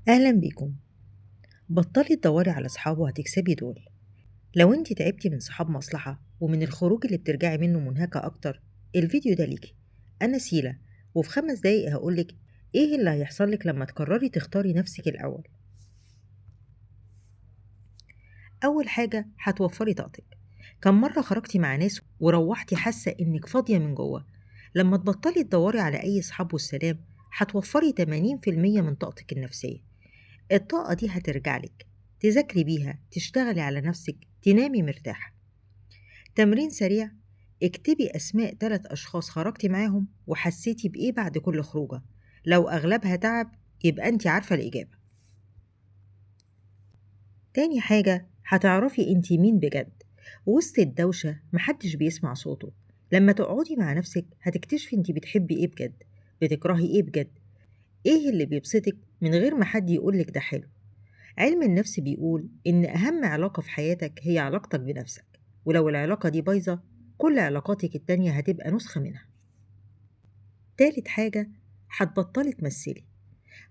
أهلا بيكم. بطلي تدوري على صحاب وهتكسبي دول. لو انت تعبتي من صحاب مصلحة ومن الخروج اللي بترجعي منه منهكة أكتر، الفيديو ده ليكي. أنا سيلا، وفي 5 دقايق هقولك ايه اللي هيحصلك لما تقرري تختاري نفسك الأول. أول حاجة هتوفري طاقتك. كم مرة خرجتي مع ناس وروحتي حاسة إنك فاضية من جوه؟ لما تبطلي تدوري على أي صحاب والسلام هتوفري 80% من طاقتك النفسية. الطاقة دي هترجع لك تذاكري بيها، تشتغلي على نفسك، تنامي مرتاحة. تمرين سريع: اكتبي أسماء 3 أشخاص خرجتي معاهم وحسيتي بإيه بعد كل خروجة. لو أغلبها تعب يبقى أنت عارفة الإجابة. تاني حاجة، هتعرفي أنت مين بجد. وسط الدوشة محدش بيسمع صوته. لما تقعدي مع نفسك هتكتشفي أنت بتحبي إيه بجد، بتكرهي إيه بجد، إيه اللي بيبسطك من غير ما حد يقولك ده حلو. علم النفس بيقول إن أهم علاقة في حياتك هي علاقتك بنفسك، ولو العلاقة دي بايظة كل علاقاتك التانية هتبقى نسخة منها. تالت حاجة، هتبطلي تمثلي.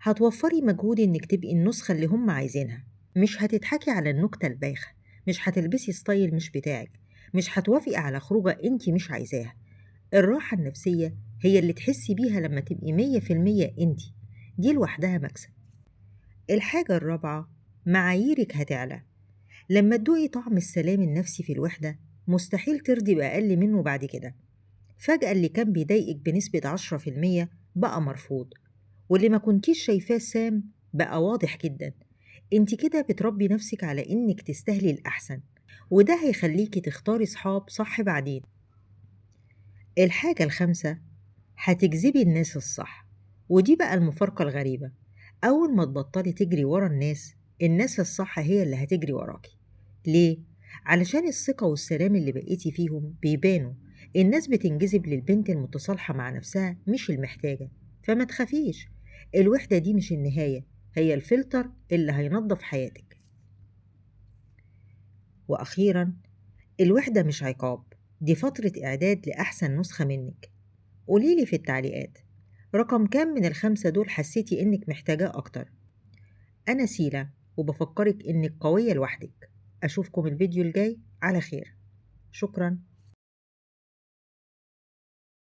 هتوفري مجهود إنك تبقي النسخة اللي هم عايزينها. مش هتضحكي على النكتة البايخة، مش هتلبسي ستايل مش بتاعك، مش هتوافقي على خروجة انت مش عايزاها. الراحة النفسية هي اللي تحسي بيها لما تبقي 100% انت، دي لوحدها مكسب. الحاجة الرابعة، معاييرك هتعلى. لما تدوقي طعم السلام النفسي في الوحدة مستحيل ترضي بأقل منه بعد كده. فجأة اللي كان بيضايقك بنسبة 10% بقى مرفوض، واللي ما كنتيش شايفاه سام بقى واضح جدا. انت كده بتربي نفسك على انك تستاهلي الأحسن، وده هيخليكي تختاري صحاب صح بعدين. الحاجة الخامسة، هتجذبي الناس الصح. ودي بقى المفارقة الغريبة: أول ما تبطلي تجري ورا الناس الصح هي اللي هتجري وراكي. ليه؟ علشان الثقة والسلام اللي بقيتي فيهم بيبانوا. الناس بتنجذب للبنت المتصالحة مع نفسها مش المحتاجة. فما تخافيش، الوحدة دي مش النهاية، هي الفلتر اللي هينظف حياتك. وأخيرا، الوحدة مش عقاب، دي فترة إعداد لأحسن نسخة منك. قوليلي في التعليقات رقم كام من ال5 دول حسيتي إنك محتاجاه أكتر. أنا سيلا، وبفكرك إنك قوية لوحدك. أشوفكم الفيديو الجاي على خير. شكرا.